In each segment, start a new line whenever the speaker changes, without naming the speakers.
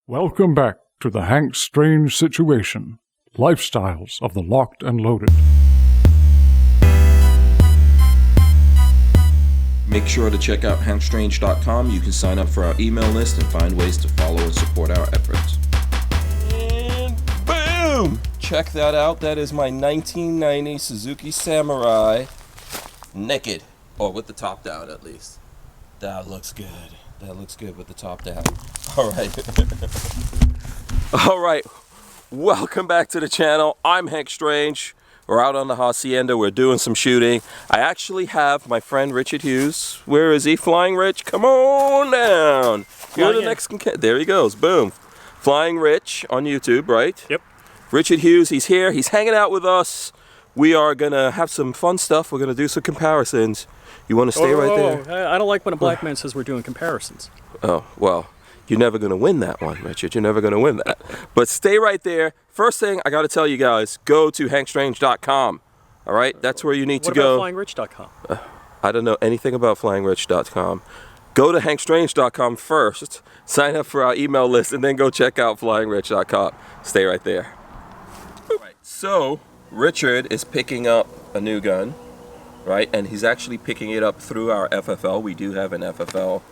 Welcome back to the Hank Strange Situation, Lifestyles of the Locked and Loaded.
Make sure to check out hankstrange.com. You can sign up for our email list and find ways to follow and support our efforts. And boom! Check that out. That is my 1990 Suzuki Samurai. Naked. Or with the top down, at least. That looks good. That looks good with the top down. All right. All right. Welcome back to the channel. I'm Hank Strange. We're out on the Hacienda. We're doing some shooting. I actually have my friend Richard Hughes. Where is he? Flying Rich? Come on down. You're the next. There he goes. Boom. Flying Rich on YouTube, right?
Yep.
Richard Hughes, he's here. He's hanging out with us. We are going to have some fun stuff. We're going to do some comparisons. You want to stay right there?
I don't like when a black man says we're doing comparisons.
Oh, well, you're never going to win that one, Richard. You're never going to win that. But stay right there. First thing I got to tell you guys, go to hankstrange.com. All right? That's where you need to go.
What about flyingrich.com?
I don't know anything about flyingrich.com. Go to hankstrange.com first, sign up for our email list, and then go check out flyingrich.com. Stay right there. All right, so Richard is picking up a new gun, right? And he's actually picking it up through our FFL. We do have an FFL/SOT.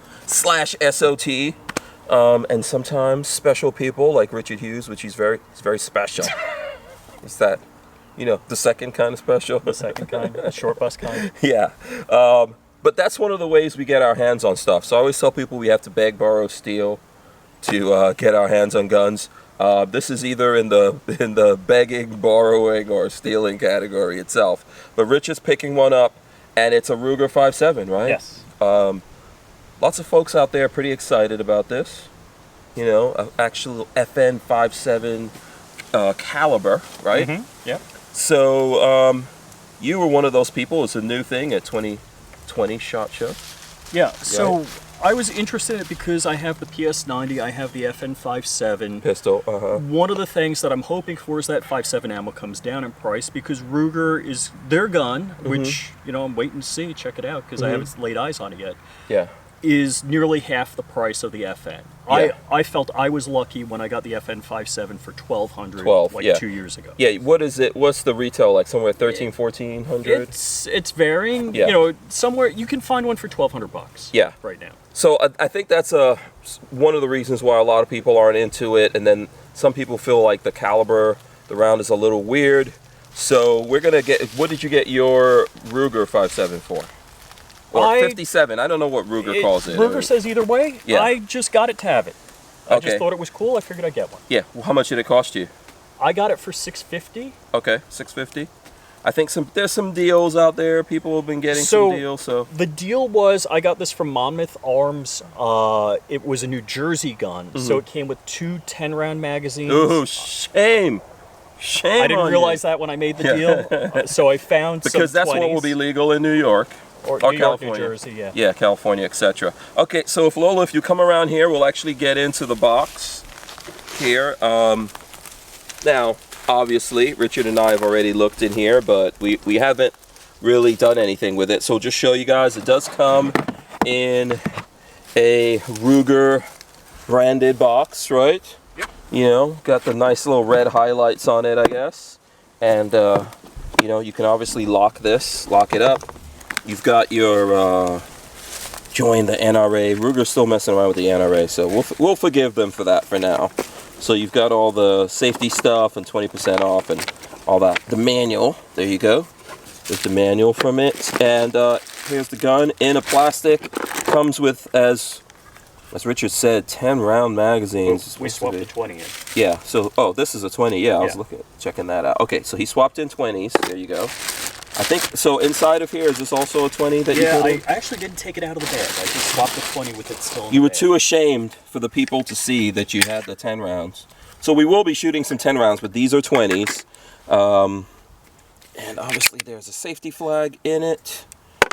And sometimes special people like Richard Hughes, which he's very special. What's that? You know, the second kind of special.
The second kind, the short bus kind.
Yeah. But that's one of the ways we get our hands on stuff. So I always tell people we have to beg, borrow, steal to get our hands on guns. This is either in the begging, borrowing, or stealing category itself. But Rich is picking one up, and it's a Ruger 5.7, right?
Yes.
Lots of folks out there pretty excited about this. You know, an actual FN 5.7 caliber, right?
Mm-hmm. Yep.
So you were one of those people. It's a new thing at 2020 SHOT Show.
Yeah. So I was interested in it because I have the PS90, I have the FN 5.7
pistol.
One of the things that I'm hoping for is that 5.7 ammo comes down in price because Ruger is their gun, which I'm waiting to see. Check it out because I haven't laid eyes on it yet.
Yeah.
Is nearly half the price of the FN.
Yeah.
I felt I was lucky when I got the FN 5.7 for $1,200 2 years ago.
Yeah, what is it? What's the retail like? Somewhere $1,300-$1,400?
It's varying.
Yeah.
You know, somewhere you can find one for $1,200.
Yeah.
Right now.
So I think that's one of the reasons why a lot of people aren't into it, and then some people feel like the caliber, the round is a little weird. So we're gonna get. What did you get your Ruger 5.7 for? Or 57. I don't know what Ruger calls it.
Ruger says either way.
Yeah.
I just got it to have it. I just thought it was cool. I figured I'd get one.
Yeah. Well, how much did it cost you?
I got it for $650.
Okay, $650. I think there's some deals out there. People have been getting some deals. So
the deal was I got this from Monmouth Arms. It was a New Jersey gun, so it came with 2 10-round magazines.
Ooh, shame. Shame.
I didn't realize that when I made the deal. So I found
because
some
that's
20s.
what will be legal in New York.
Or New York,
California.
New Jersey, yeah.
Yeah, California, etc. Okay, so if Lola, if you come around here, we'll actually get into the box here. Now, obviously, Richard and I have already looked in here, but we haven't really done anything with it. So just show you guys, it does come in a Ruger branded box, right?
Yep.
You know, got the nice little red highlights on it, I guess. And, you can obviously lock it up. You've got your join the NRA. Ruger's still messing around with the NRA, so we'll forgive them for that for now. So you've got all the safety stuff and 20% off and all that. The manual, there you go. There's the manual from it. And here's the gun in a plastic. Comes with, as Richard said, 10-round magazines.
We swapped the 20 in.
Yeah, so, this is a 20. Yeah, I was checking that out. Okay, so he swapped in 20s. There you go. I think, so inside of here, is this also a 20 that you put in?
I actually didn't take it out of the bag. I just swapped the 20 with it still in
You
the
were
bag.
too ashamed for the people to see that you had the 10 rounds. So we will be shooting some 10 rounds, but these are 20s. And obviously there's a safety flag in it,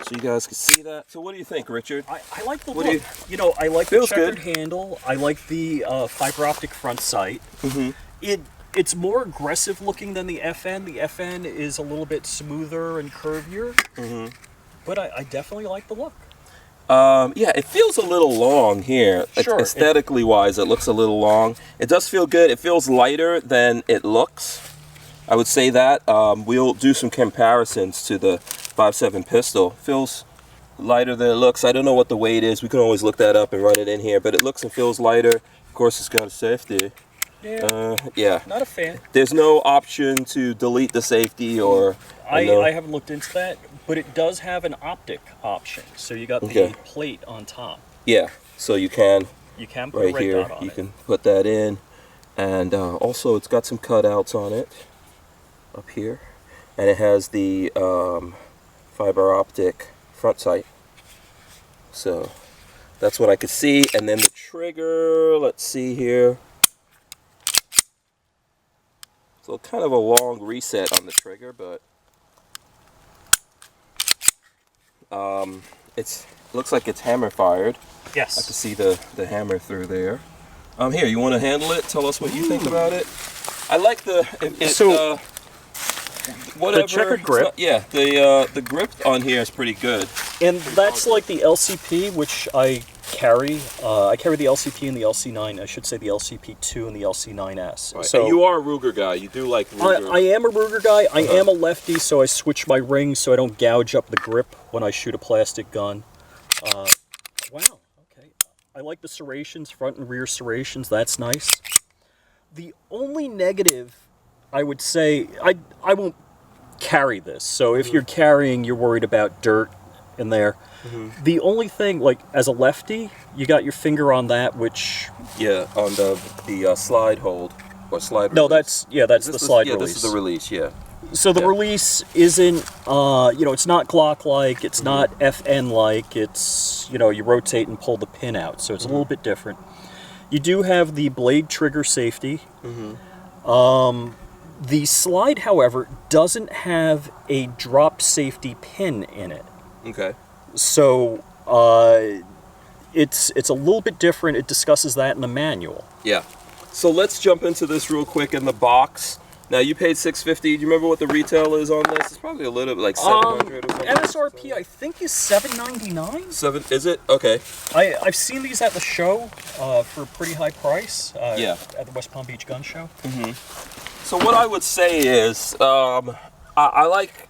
so you guys can see that. So what do you think, Richard?
I like the look. I like the checkered handle. I like the fiber optic front sight. It's more aggressive looking than the FN. The FN is a little bit smoother and curvier. But I definitely like the look.
Yeah, it feels a little long here.
Sure.
Aesthetically wise, it looks a little long. It does feel good. It feels lighter than it looks. I would say that. We'll do some comparisons to the 5.7 pistol. Feels lighter than it looks. I don't know what the weight is. We can always look that up and run it in here, but it looks and feels lighter. Of course, it's got a safety.
Yeah.
Yeah.
Not a fan.
There's no option to delete the safety or...
I haven't looked into that, but it does have an optic option. So you got the plate on top.
Yeah, so you can
put a
right
red
here,
dot on
you
it.
can put that in. And also it's got some cutouts on it up here. And it has the fiber optic front sight. So that's what I could see. And then the trigger, let's see here. So kind of a long reset on the trigger, but it looks like it's hammer fired.
Yes.
I can see the hammer through there. Here, you want to handle it? Tell us what you think about it. I like the whatever.
The checkered grip.
The grip on here is pretty good.
And that's like the LCP, which I carry. I carry the LCP and the LC9. I should say the LCP2 and the LC9S.
Right.
So
and you are a Ruger guy. You do like Ruger.
I am a Ruger guy. I am a lefty, so I switch my rings so I don't gouge up the grip when I shoot a plastic gun. Wow. Okay. I like the serrations, front and rear serrations. That's nice. The only negative, I would say, I won't carry this. So if you're carrying, you're worried about dirt in there. The only thing, like as a lefty, you got your finger on that, which
on the slide hold or slide.
No,
release.
that's the slide release.
This is the release. Yeah.
So the release isn't, it's not Glock-like, it's not FN-like, it's, you rotate and pull the pin out, so it's a little bit different. You do have the blade trigger safety. The slide, however, doesn't have a drop safety pin in it.
Okay.
So it's a little bit different. It discusses that in the manual.
Yeah. So let's jump into this real quick in the box. Now you paid $650. Do you remember what the retail is on this? It's probably a little bit like $700 or something.
MSRP I think is $799.
Seven? Is it? Okay.
I've seen these at the show for a pretty high price.
Yeah.
At the West Palm Beach Gun Show.
So what I would say is, I like,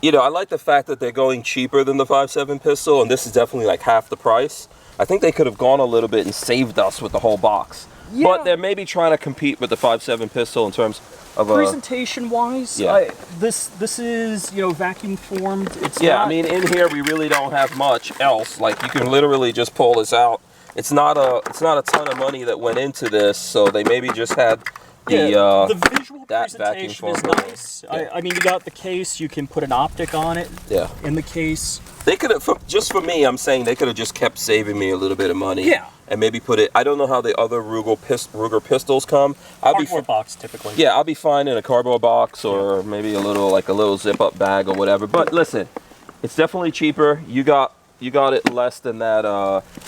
I like the fact that they're going cheaper than the 5.7 pistol, and this is definitely like half the price. I think they could have gone a little bit and saved us with the whole box.
Yeah.
But they're maybe trying to compete with the 5.7 pistol in terms of
presentation-wise.
Yeah.
This is vacuum formed. It's
yeah.
not,
I mean, in here we really don't have much else. Like you can literally just pull this out. It's not a ton of money that went into this, so they maybe just had
the visual
that
presentation
vacuum
is
form.
nice.
Yeah.
I mean, you got the case. You can put an optic on it.
Yeah.
In the case.
They could have, just for me, I'm saying they could have just kept saving me a little bit of money.
Yeah.
And maybe put it, I don't know how the other Ruger pistols come.
Cardboard box, typically.
Yeah, I'll be fine in a cardboard box or maybe a little zip-up bag or whatever. But listen, it's definitely cheaper. You got it less than that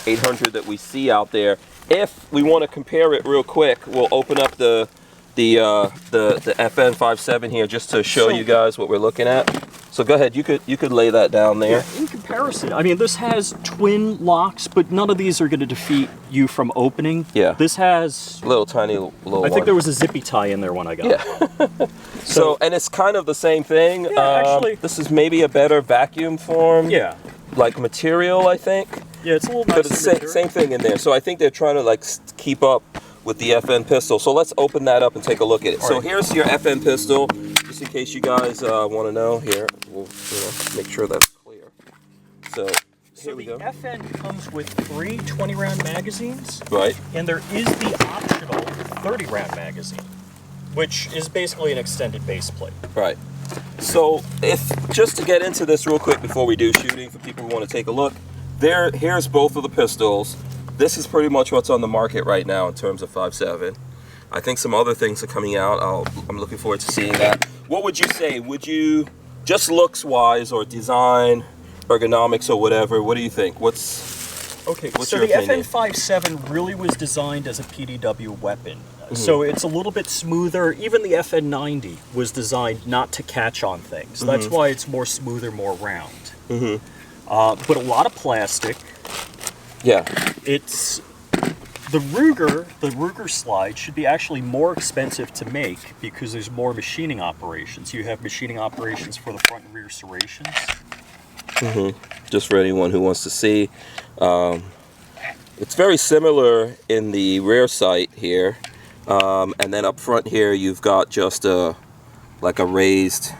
800 that we see out there. If we want to compare it real quick, we'll open up the FN 5.7 here just to show you guys what we're looking at. So go ahead, you could lay that down there.
Yeah, in comparison, I mean, this has twin locks, but none of these are going to defeat you from opening.
Yeah.
This has
Little tiny little.
I think there was a zippy tie in there when I got it.
Yeah. So and it's kind of the same thing.
Yeah, actually.
This is maybe a better vacuum form.
Yeah.
Like material, I think.
Yeah, it's a little
But it's same thing in there. So I think they're trying to keep up with the FN pistol. So let's open that up and take a look at it. So here's your FN pistol, just in case you guys want to know. Here, we'll make sure that's clear. So here we go.
The FN comes with 3 20-round magazines.
Right.
And there is the optional 30-round magazine, which is basically an extended base plate.
Right. So just to get into this real quick before we do shooting, for people who want to take a look, here's both of the pistols. This is pretty much what's on the market right now in terms of 5.7. I think some other things are coming out. I'm looking forward to seeing that. What would you say? Would you, just looks-wise or design, ergonomics or whatever, what do you think? What's
so
your
the
opinion?
FN 5.7 really was designed as a PDW weapon. So it's a little bit smoother. Even the FN 90 was designed not to catch on things. That's why it's more smoother, more round. but a lot of plastic.
Yeah.
It's the Ruger slide should be actually more expensive to make because there's more machining operations. You have machining operations for the front and rear serrations.
Just for anyone who wants to see, it's very similar in the rear sight here, and then up front here you've got just like a raised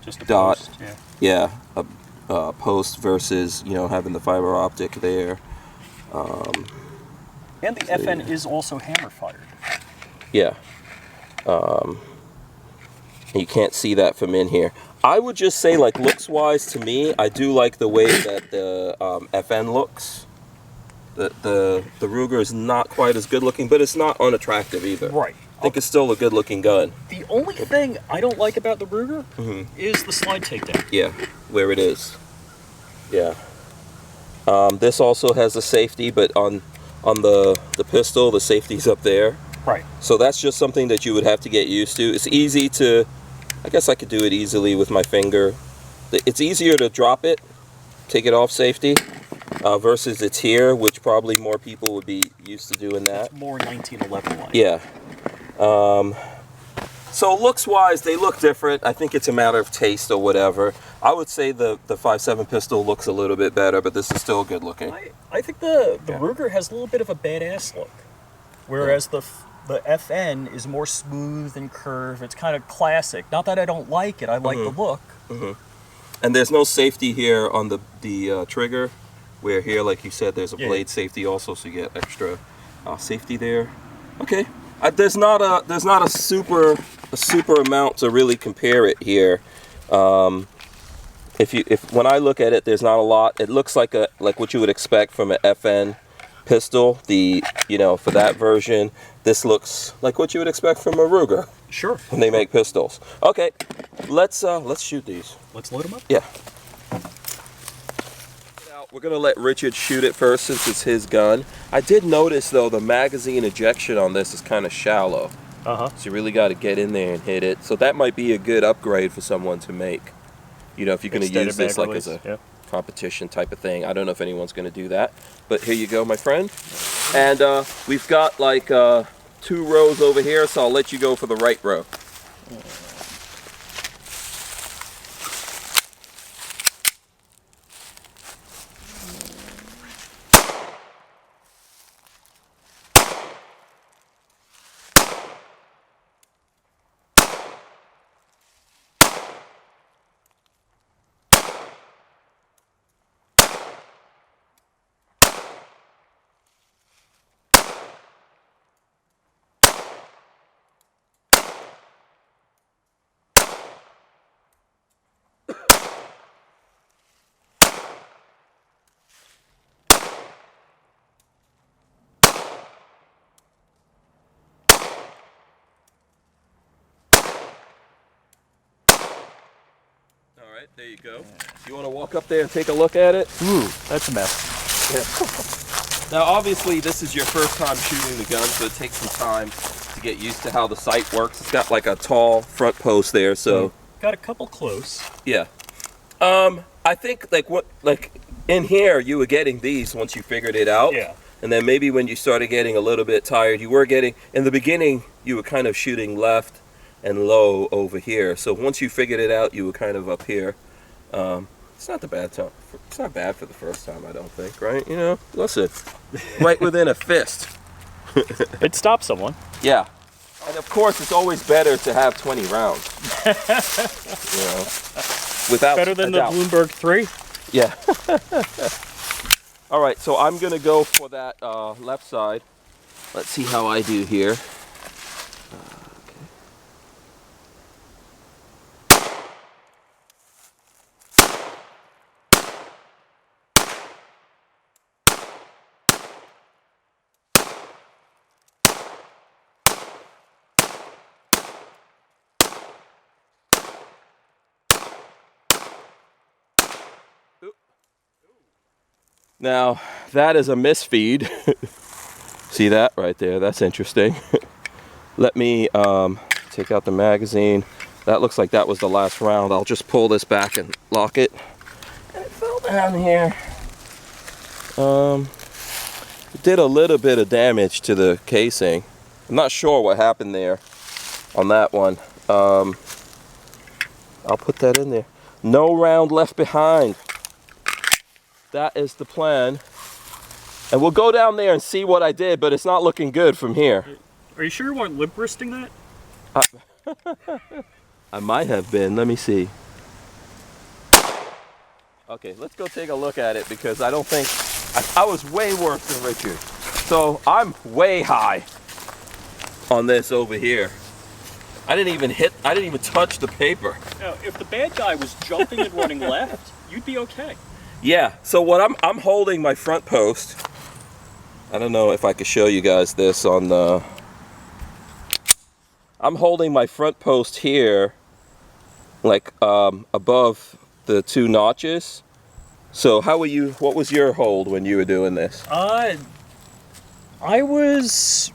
Just a
dot.
post, yeah.
Yeah, a post versus having the fiber optic there.
And the FN is also hammer fired.
Yeah. You can't see that from in here. I would just say, like, looks wise to me, I do like the way that the FN looks. The Ruger is not quite as good looking, but it's not unattractive either.
Right.
I think it's still a good looking gun.
The only thing I don't like about the Ruger is the slide takedown.
Yeah, where it is. Yeah. This also has a safety, but on the pistol, the safety's up there.
Right.
So that's just something that you would have to get used to. It's easy to, I guess I could do it easily with my finger. It's easier to drop it, take it off safety, versus it's here, which probably more people would be used to doing that.
It's more 1911 like.
Yeah. So looks wise, they look different. I think it's a matter of taste or whatever. I would say the 5.7 pistol looks a little bit better, but this is still good looking.
I think the Ruger has a little bit of a badass look, whereas the FN is more smooth and curved. It's kind of classic. Not that I don't like it. I like the look.
And there's no safety here on the trigger, where here, like you said, there's a blade safety also, so you get extra safety there. Okay. There's not a super amount to really compare it here. If when I look at it, there's not a lot. It looks like what you would expect from an FN pistol. For that version, this looks like what you would expect from a Ruger.
Sure.
When they make pistols. Okay, let's shoot these.
Let's load them up.
Yeah. We're gonna let Richard shoot it first since it's his gun. I did notice though the magazine ejection on this is kind of shallow. So you really got to get in there and hit it. So that might be a good upgrade for someone to make. If you're gonna use this like as a competition type of thing. I don't know if anyone's gonna do that, but here you go, my friend. And we've got like 2 rows over here, so I'll let you go for the right row. All right, there you go. You want to walk up there and take a look at it?
Ooh, that's a mess.
Now, obviously, this is your first time shooting the gun, so it takes some time to get used to how the sight works. It's got like a tall front post there, so
got a couple close.
Yeah. I think like in here you were getting these once you figured it out.
Yeah.
And then maybe when you started getting a little bit tired, you were getting, in the beginning, you were kind of shooting left and low over here. So once you figured it out, you were kind of up here. It's not the bad time. It's not bad for the first time, I don't think, right? Listen, right within a fist.
It'd stop someone.
Yeah. And of course, it's always better to have 20 rounds. Without
better than
a
the
doubt.
Bloomberg 3.
Yeah. All right, so I'm gonna go for that left side. Let's see how I do here. Now, that is a misfeed. See that right there? That's interesting. Let me take out the magazine. That looks like that was the last round. I'll just pull this back and lock it. And it fell down here. It did a little bit of damage to the casing. I'm not sure what happened there on that one. I'll put that in there. No round left behind. That is the plan. And we'll go down there and see what I did, but it's not looking good from here.
Are you sure you weren't lip wristing that?
I might have been. Let me see. Okay, let's go take a look at it because I don't think... I was way worse than Richard. So I'm way high on this over here. I didn't even touch the paper.
Now, if the bad guy was jumping and running left, you'd be okay.
Yeah, so what I'm holding my front post. I don't know if I could show you guys this on the... I'm holding my front post here, like above the 2 notches. So what was your hold when you were doing this?
I was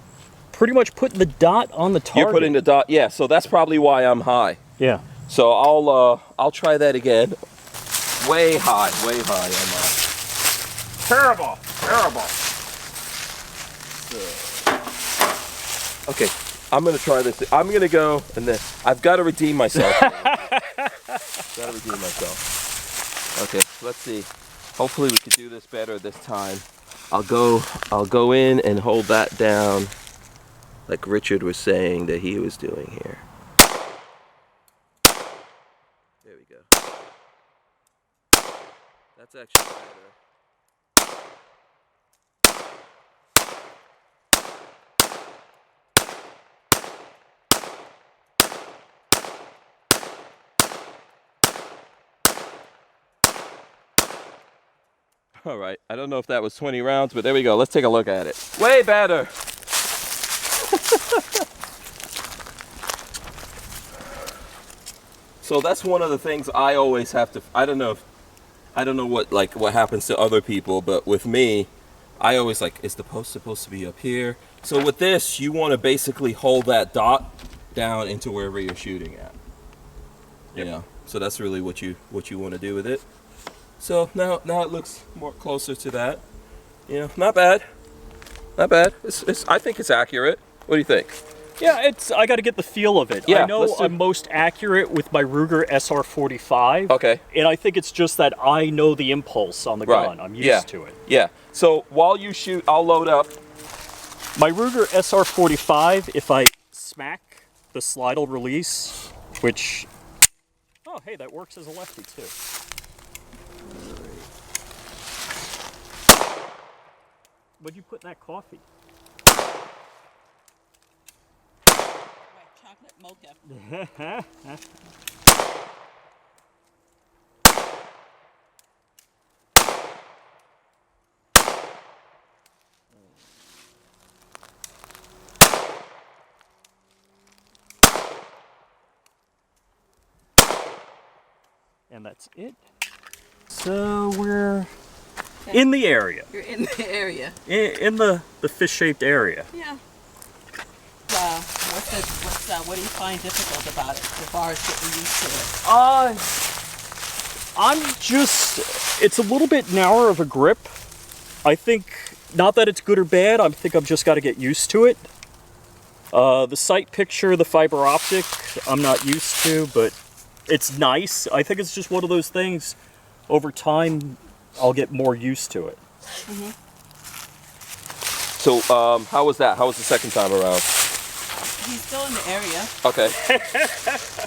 pretty much putting the dot on the target.
You're putting the dot, yeah, so that's probably why I'm high.
Yeah.
So I'll try that again. Way high I'm Terrible. Okay, I'm gonna try this. I'm gonna go and then I've got to redeem myself. Okay, let's see. Hopefully we can do this better this time. I'll go in and hold that down like Richard was saying that he was doing here. There we go. That's actually better. All right, I don't know if that was 20 rounds, but there we go. Let's take a look at it. Way better. So that's one of the things I always have to, I don't know what happens to other people, but with me, I always is the post supposed to be up here? So with this, you want to basically hold that dot down into wherever you're shooting at.
Yep.
You know, so that's really what you want to do with it. So now it looks more closer to that. You know, not bad. I think it's accurate. What do you think?
Yeah, I got to get the feel of it.
Yeah,
I know I'm most accurate with my Ruger SR45.
Okay.
And I think it's just that I know the impulse on the gun. I'm used to it.
Yeah. So while you shoot, I'll load up.
My Ruger SR45, if I smack the slide will release, which... Oh, hey, that works as a lefty, too. What'd you put in that coffee?
White chocolate mocha.
And that's it. So we're in the area.
You're in the area.
In the fish-shaped area.
Yeah. What do you find difficult about it as far as getting used to it?
It's a little bit narrower of a grip. I think, not that it's good or bad, I think I've just got to get used to it. The sight picture, the fiber optic, I'm not used to, but it's nice. I think it's just one of those things, over time, I'll get more used to it.
Mm-hmm.
So, how was that? How was the second time around?
He's still in the area.
Okay.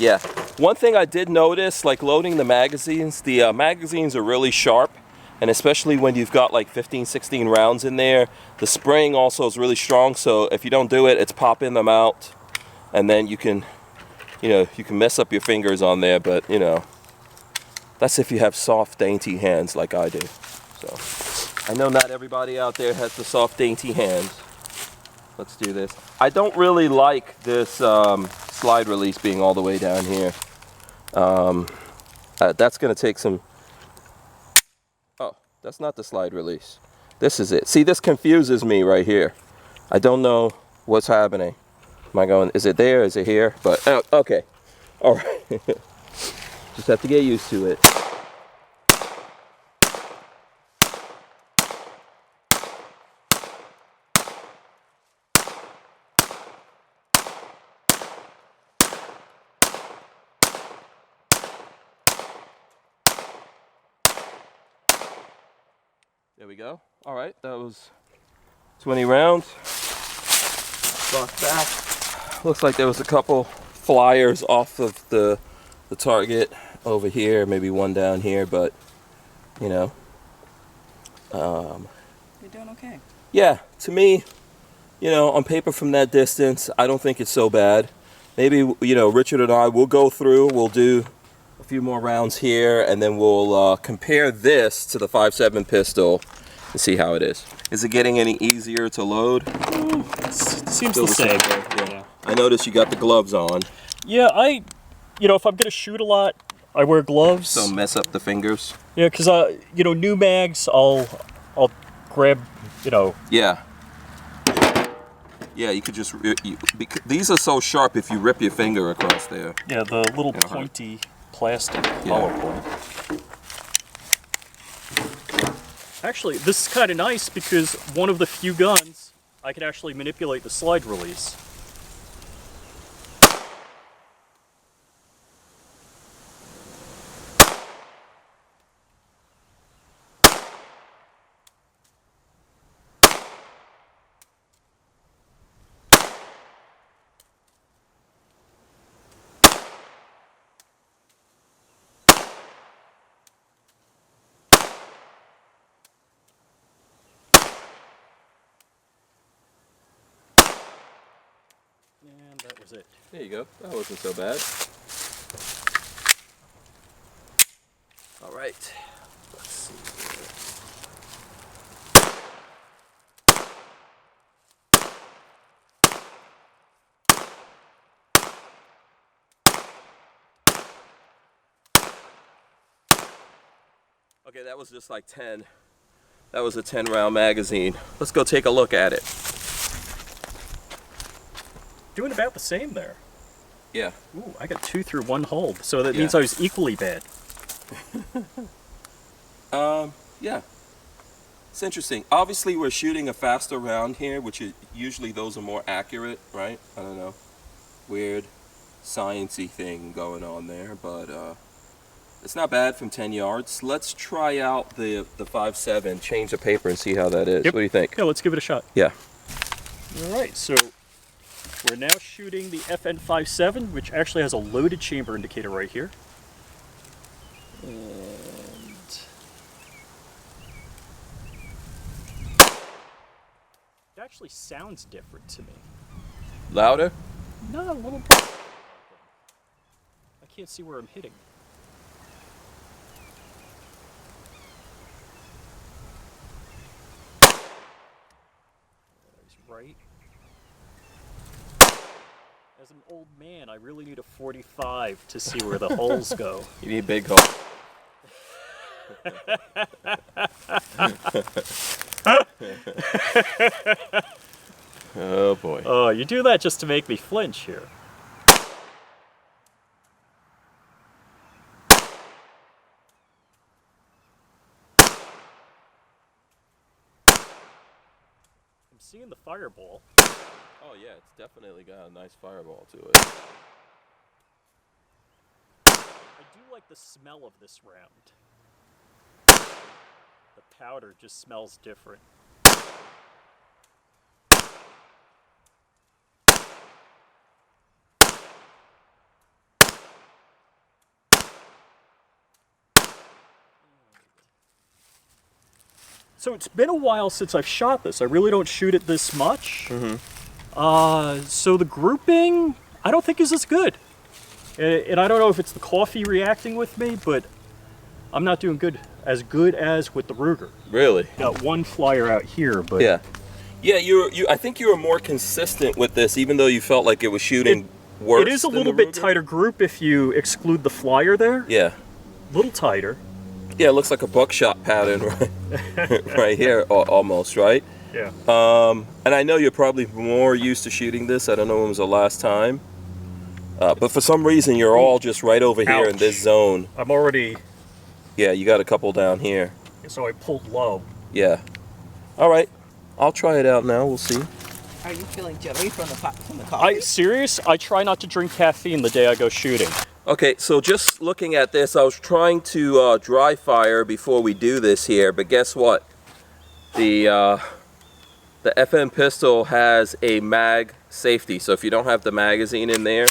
Yeah. One thing I did notice, like loading the magazines are really sharp, and especially when you've got like 15, 16 rounds in there, the spring also is really strong, so if you don't do it, it's popping them out, and then you can mess up your fingers on there, but you know, that's if you have soft, dainty hands like I do. So, I know not everybody out there has the soft, dainty hands. Let's do this. I don't really like this slide release being all the way down here. That's going to take some... Oh, that's not the slide release. This is it. See, this confuses me right here. I don't know what's happening. Am I going, is it there? Is it here? But, okay. All right. Just have to get used to it. go. All right, that was 20 rounds. Lock back. Looks like there was a couple flyers off of the target over here, maybe one down here, but you know.
You're doing okay.
Yeah, to me, you know, on paper from that distance, I don't think it's so bad. Maybe, you know, Richard and I will go through, we'll do a few more rounds here, and then we'll compare this to the 5.7 pistol and see how it is. Is it getting any easier to load?
Seems
Still
the same.
way? Yeah. I noticed you got the gloves on.
Yeah, you know, if I'm gonna shoot a lot, I wear gloves.
So mess up the fingers.
Yeah, because you know, new mags, I'll grab, you know.
Yeah. Yeah, you could just these are so sharp. If you rip your finger across there.
Yeah, the little
Gonna hurt.
pointy plastic
Yeah.
hollow point. Actually, this is kind of nice because one of the few guns I can actually manipulate the slide release. And that was it.
There you go. That wasn't so bad. All right. Let's see here. Okay, that was just like 10. That was a 10-round magazine. Let's go take a look at it.
Doing about the same there.
Yeah.
Ooh, I got 2 through 1 hole, so that
Yeah.
means I was equally bad.
Yeah. It's interesting. Obviously, we're shooting a faster round here, which is usually those are more accurate, right? I don't know. Weird science-y thing going on there, but it's not bad from 10 yards. Let's try out the 5.7, change the paper and see how that is.
Yep.
What do you think?
Yeah, let's give it a shot.
Yeah.
All right, so we're now shooting the FN57, which actually has a loaded chamber indicator right here. And it actually sounds different to me.
Louder?
No, a little. I can't see where I'm hitting. He's right. As an old man, I really need a 45 to see where the holes go.
You need big hole. Oh boy.
Oh, you do that just to make me flinch here. I'm seeing the fireball.
Oh yeah, it's definitely got a nice fireball to it.
I do like the smell of this round. The powder just smells different. So it's been a while since I've shot this. I really don't shoot it this much. So the grouping, I don't think is as good. And I don't know if it's the coffee reacting with me, but I'm not doing as good as with the Ruger.
Really?
Got one flyer out here, but
Yeah. Yeah, I think you were more consistent with this, even though you felt like it was shooting worse.
it is a
than
little
the
bit
Ruger.
tighter group if you exclude the flyer there.
Yeah.
A little tighter.
Yeah, it looks like a buckshot pattern right here, almost, right?
Yeah.
And I know you're probably more used to shooting this. I don't know when was the last time. But for some reason, you're all just right over here in
Ouch.
this zone.
I'm already,
Yeah, you got a couple down here.
so I pulled low.
Yeah. All right. I'll try it out now. We'll see.
Are you feeling jittery from the coffee?
I try not to drink caffeine the day I go shooting.
Okay, so just looking at this, I was trying to dry fire before we do this here, but guess what? The FN pistol has a mag safety, so if you don't have the magazine in there,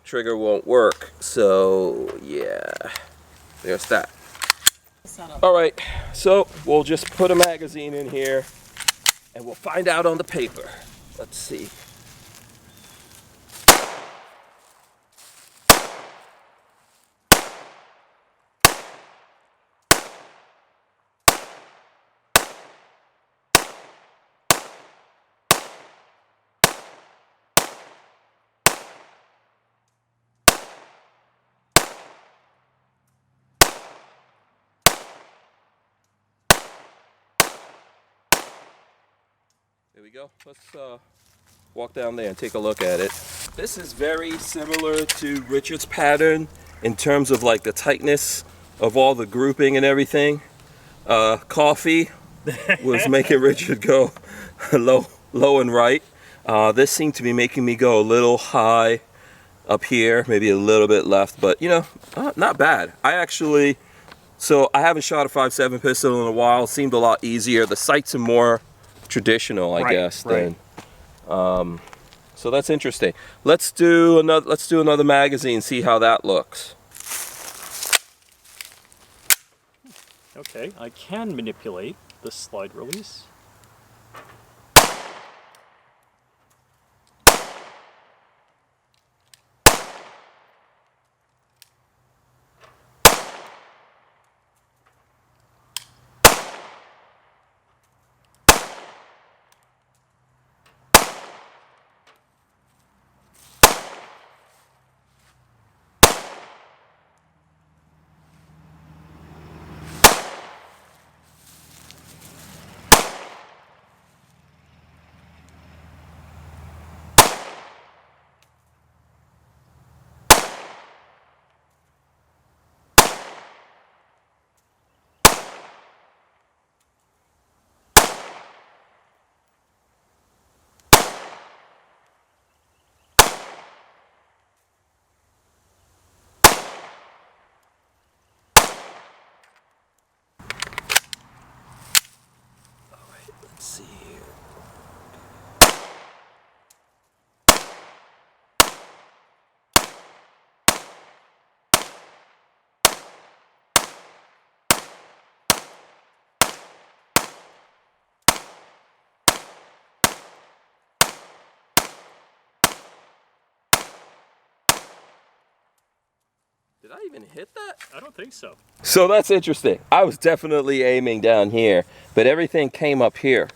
trigger won't work. So yeah, there's that. All right, so we'll just put a magazine in here and we'll find out on the paper. Let's see. Here we go. Let's walk down there and take a look at it. This is very similar to Richard's pattern in terms of like the tightness of all the grouping and everything. Coffee was making Richard go low and right. This seemed to be making me go a little high up here, maybe a little bit left, but you know, not bad. So I haven't shot a 5.7 pistol in a while. It seemed a lot easier. The sights are more traditional, I guess.
Right.
Then, so that's interesting. Let's do another magazine. See how that looks.
Okay, I can manipulate the slide release.
Let's see here. Did I even hit that?
I don't think so.
So that's interesting. I was definitely aiming down here, but everything came up here.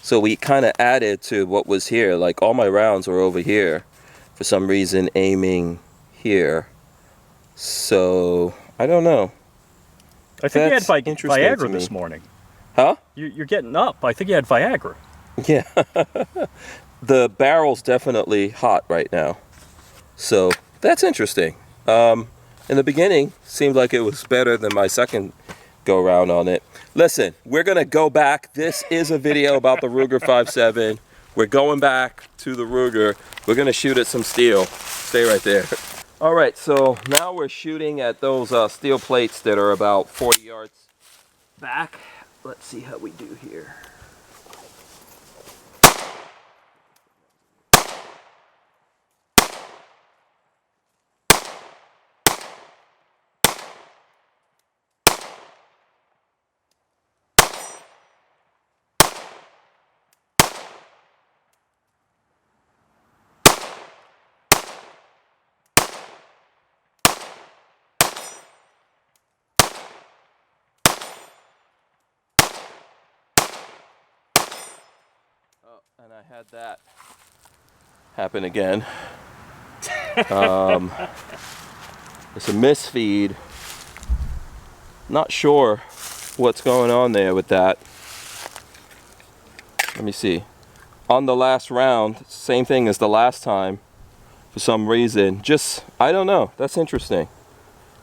So we kind of added to what was here. Like all my rounds were over here. For some reason, aiming here. So I don't know.
I think
That's
you had
interesting to
Viagra
me.
this morning.
Huh?
You're getting up. I think you had Viagra.
Yeah. The barrel's definitely hot right now. So that's interesting. In the beginning, seemed like it was better than my second go round on it. Listen, we're gonna go back. This is a video about the Ruger 5.7. We're going back to the Ruger. We're gonna shoot at some steel. Stay right there. All right, so now we're shooting at those steel plates that are about 40 yards back. Let's see how we do here. Oh, and I had that happen again. It's a misfeed. Not sure what's going on there with that. Let me see. On the last round, same thing as the last time. For some reason, I don't know. That's interesting.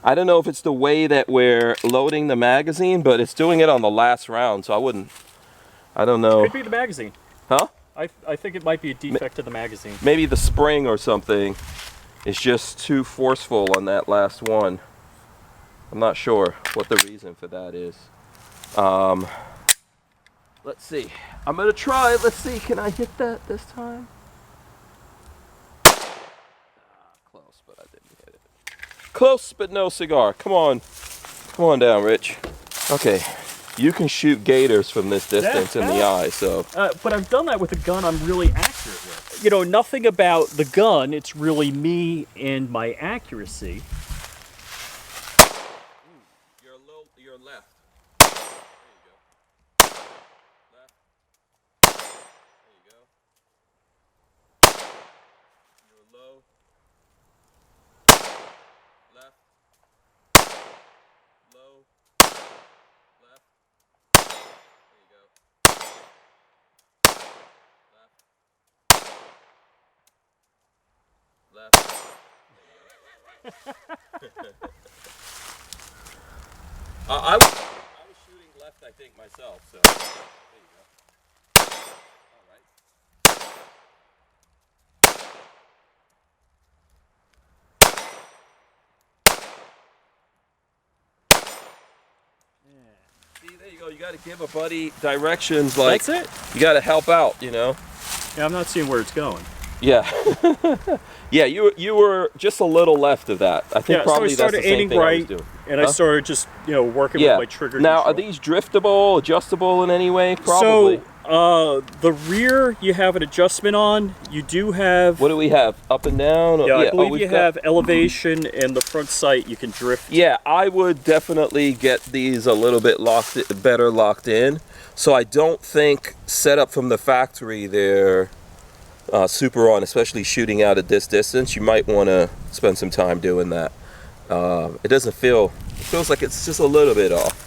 I don't know if it's the way that we're loading the magazine, but it's doing it on the last round, so I don't know.
Could be the magazine.
Huh?
I think it might be a defect of the magazine.
Maybe the spring or something is just too forceful on that last one. I'm not sure what the reason for that is. Let's see. I'm gonna try. Let's see. Can I hit that this time? Close, but I didn't hit it. Close, but no cigar. Come on. Come on down, Rich. Okay. You can shoot gators from this distance in the eye, so.
But I've done that with a gun I'm really accurate with. You know, nothing about the gun. It's really me and my accuracy.
You're left. There you go. Left. There you go. You're low. Left. Low. Left. There you go. Left. Left. I was shooting left, I think, myself, so there you go. All right. See, there you go. You got to give a buddy directions, like
That's it.
you got to help out, you know.
Yeah, I'm not seeing where it's going.
Yeah. Yeah, you were just a little left of that. I think probably
so I started
that's the same
aiming
thing I was
right,
doing.
and I started just, working
Yeah.
with my trigger
Now,
control.
are these driftable, adjustable in any way? Probably.
So, the rear you have an adjustment on. You do have.
What do we have? Up and down?
Yeah, I believe
we've
you
got-
have elevation, and the front sight you can drift.
Yeah, I would definitely get these a little bit better locked in. So I don't think set up from the factory they're super on, especially shooting out at this distance. You might want to spend some time doing that. It doesn't feel. It feels like it's just a little bit off.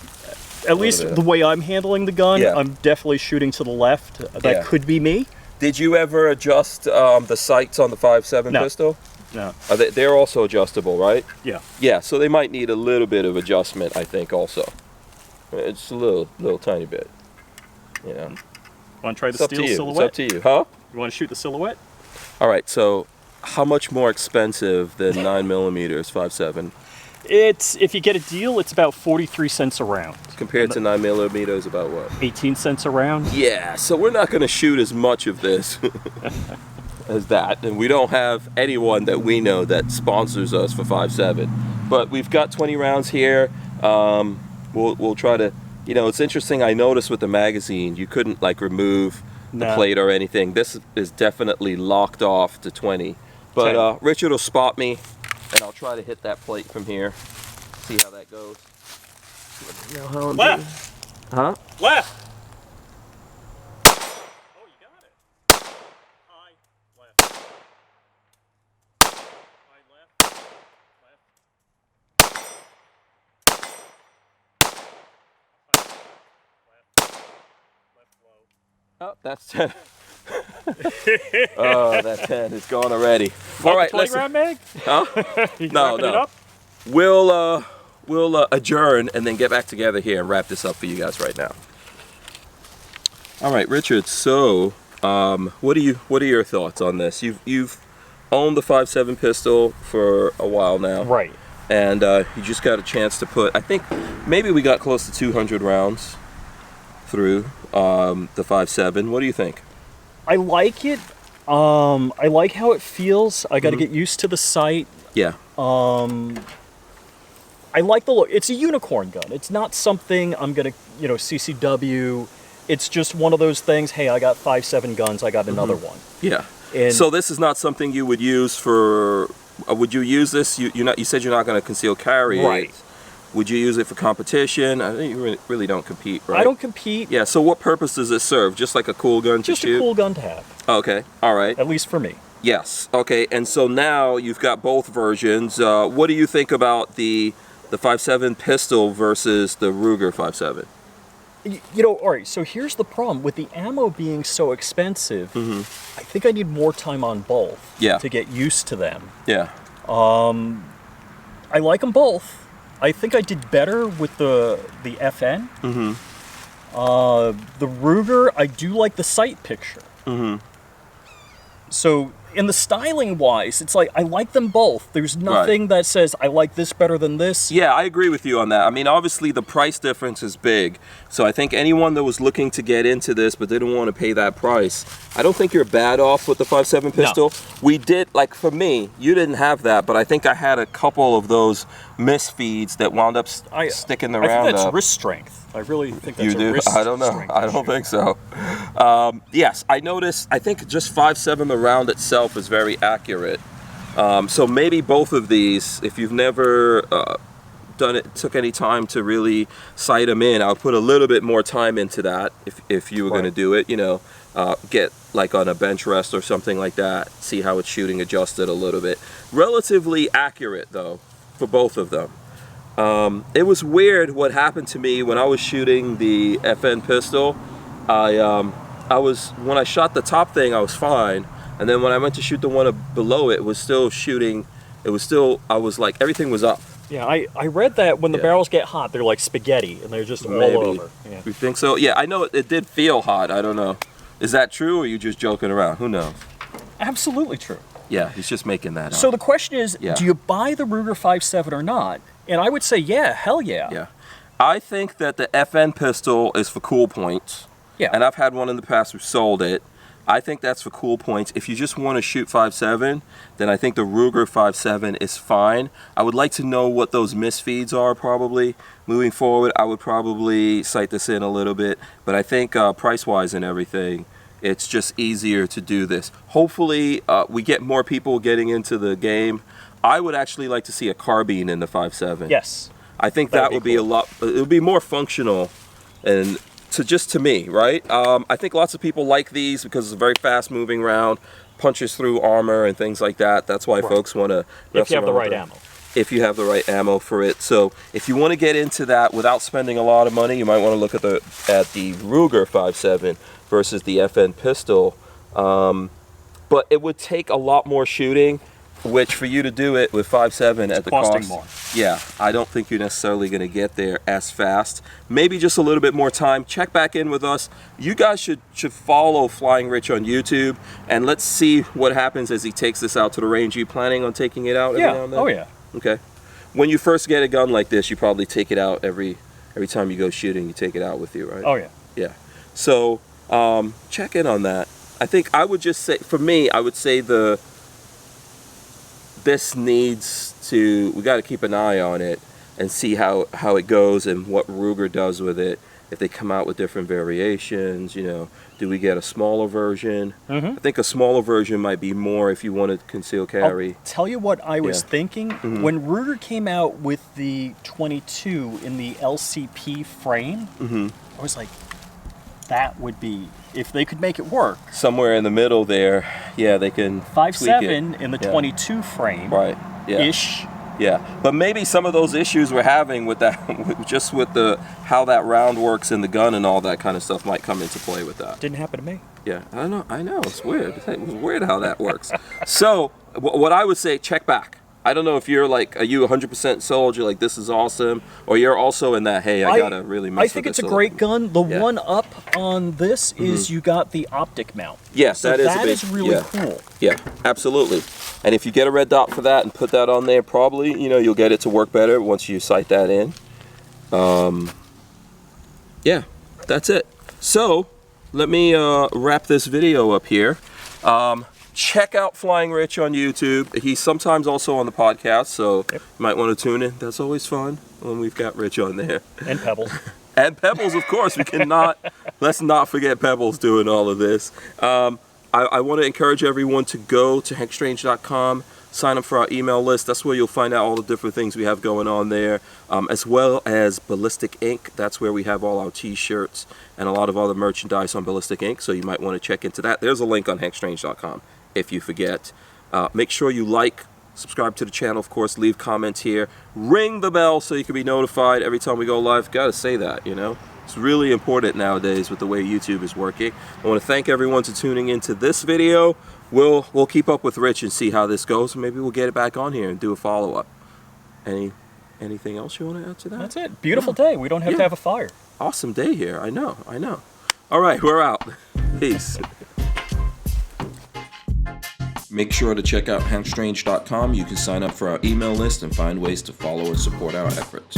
At least the way I'm handling the gun,
Yeah.
I'm definitely shooting to the left. That
Yeah.
could be me.
Did you ever adjust the sights on the 5.7
No.
pistol?
No.
They're also adjustable, right?
Yeah.
Yeah, so they might need a little bit of adjustment, I think, also. It's a little tiny bit. You know.
Want to try the
It's up to
steel
you.
silhouette?
It's up to you, huh?
You want to shoot the silhouette?
All right, so how much more expensive than 9mm 5.7
It's, if you get a deal, it's about 43 cents a round.
compared to 9mm? About what?
18 cents a round.
Yeah, so we're not going to shoot as much of this as that, and we don't have anyone that we know that sponsors us for 5.7. But we've got 20 rounds here. We'll try to. It's interesting. I noticed with the magazine, you couldn't like remove the plate or anything. This is definitely locked off to 20. But Richard will spot me, and I'll try to hit that plate from here. See how that goes. You know how I'm doing?
Left!
Huh?
Left! Oh, you got it. High, left. High, left. Left. Left low.
Oh, that's 10. Oh, that 10 is gone already. All right,
20
listen.
round mag?
Huh?
You
No,
wrapping it
no.
up?
We'll adjourn and then get back together here and wrap this up for you guys right now. All right, Richard. So, what are your thoughts on this? You've owned the 5.7 pistol for a while now,
Right.
and you just got a chance to put. I think maybe we got close to 200 rounds through the 5.7. What do you think?
I like it. I like how it feels. I got to get used to the sight.
Yeah.
I like the look. It's a unicorn gun. It's not something I'm gonna, CCW. It's just one of those things. Hey, I got 5.7 guns. I got another one.
Yeah.
And
So this is not something you would use for. Would you use this? You said you're not going to conceal carry
Right.
it. Would you use it for competition? I think you really don't compete, right?
I don't compete.
Yeah. So what purpose does it serve? Just like a cool gun to
Just
shoot?
a cool gun to have,
Okay. All right.
at least for me.
Yes. Okay. And so now you've got both versions. What do you think about the 5.7 pistol versus the Ruger 5.7?
All right, so here's the problem. With the ammo being so expensive, I think I need more time on both
Yeah.
to get used to them.
Yeah.
I like them both. I think I did better with the FN. The Ruger, I do like the sight picture. So in the styling wise, it's like I like them both. There's nothing that says I like this better than this.
Yeah, I agree with you on that. I mean, obviously the price difference is big. So I think anyone that was looking to get into this but didn't want to pay that price, I don't think you're bad off with the 5.7 pistol. No. We did, like for me, you didn't have that, but I think I had a couple of those misfeeds that wound up sticking the round up.
I think that's wrist strength. I really think that's a wrist
I don't know.
strength
I don't think so. Yes, I noticed, I think just 5.7, the round itself is very accurate. So maybe both of these, if you've never took any time to really sight them in, I'll put a little bit more time into that if you were going to do it, you know, get like on a bench rest or something like that, see how it's shooting adjusted a little bit. Relatively accurate though for both of them. It was weird what happened to me when I was shooting the FN pistol. When I shot the top thing, I was fine, and then when I went to shoot the one below it, was still shooting. It was still, I was like, everything was up.
Yeah, I read that when the barrels get hot, they're like spaghetti, and they're just all over. Yeah.
You think so? Yeah, I know it did feel hot. I don't know. Is that true, or are you just joking around? Who knows?
Absolutely true.
Yeah, he's just making that up.
So the question is, do you buy the Ruger 5.7 or not? And I would say, yeah, hell yeah.
Yeah. I think that the FN pistol is for cool points.
Yeah.
And I've had one in the past who sold it. I think that's for cool points. If you just want to shoot 5.7, then I think the Ruger 5.7 is fine. I would like to know what those misfeeds are probably. Moving forward, I would probably sight this in a little bit. But I think price-wise and everything, it's just easier to do this. Hopefully, we get more people getting into the game. I would actually like to see a carbine in the 5.7.
Yes.
I think that would be a lot, it would be more functional and to me, right? I think lots of people like these because it's a very fast moving round, punches through armor and things like that. That's why folks want to
if you have the right ammo.
If you have the right ammo for it. So if you want to get into that without spending a lot of money, you might want to look at the Ruger 5.7 versus the FN pistol. But it would take a lot more shooting, which for you to do it with 5.7 at the cost,
more.
Yeah, I don't think you're necessarily going to get there as fast. Maybe just a little bit more time. Check back in with us. You guys should follow Flying Rich on YouTube, and let's see what happens as he takes this out to the range. Are you planning on taking it out every now and then?
Oh yeah.
Okay. When you first get a gun like this, you probably take it out every time you go shooting. You take it out with you, right?
Oh yeah.
Yeah. So check in on that. I think I would just say, for me, I would say this needs to, we got to keep an eye on it and see how it goes and what Ruger does with it. If they come out with different variations, you know, do we get a smaller version? I think a smaller version might be more if you want to conceal carry.
I'll tell you what I was thinking. When Ruger came out with the 22 in the LCP frame, I was like, that would be, if they could make it work.
Somewhere in the middle there, yeah, they can
5.7 in the 22 frame.
Right, yeah.
Ish.
Yeah, but maybe some of those issues we're having with that, just with how that round works in the gun and all that kind of stuff might come into play with that.
Didn't happen to me.
Yeah, I know, it's weird. It was weird how that works. So, what I would say, check back. I don't know if you're like, are you 100% sold? You're like, this is awesome, or you're also in that, hey, I gotta really mess with this.
I think it's a great gun. The one up on this is you got the optic mount.
Yes,
so that is really cool.
Yeah, absolutely. And if you get a red dot for that and put that on there, probably, you know, you'll get it to work better once you sight that in. Yeah, that's it. So, let me wrap this video up here. Check out Flying Rich on YouTube. He's sometimes also on the podcast, so you might want to tune in. That's always fun when we've got Rich on there.
And Pebbles.
And Pebbles, of course. We cannot, let's not forget Pebbles doing all of this. I want to encourage everyone to go to hankstrange.com, sign up for our email list. That's where you'll find out all the different things we have going on there, as well as Ballistic Ink. That's where we have all our t-shirts and a lot of other merchandise on Ballistic Ink, so you might want to check into that. There's a link on hankstrange.com if you forget. Make sure you like, subscribe to the channel, of course, leave comments here, ring the bell so you can be notified every time we go live. Gotta say that, you know. It's really important nowadays with the way YouTube is working. I want to thank everyone for tuning into this video. We'll keep up with Rich and see how this goes. Maybe we'll get it back on here and do a follow-up. Anything else you want to add to that?
That's it. Beautiful day. We don't have to have a fire.
Awesome day here. I know. All right, we're out. Peace. Make sure to check out hankstrange.com. You can sign up for our email list and find ways to follow and support our efforts.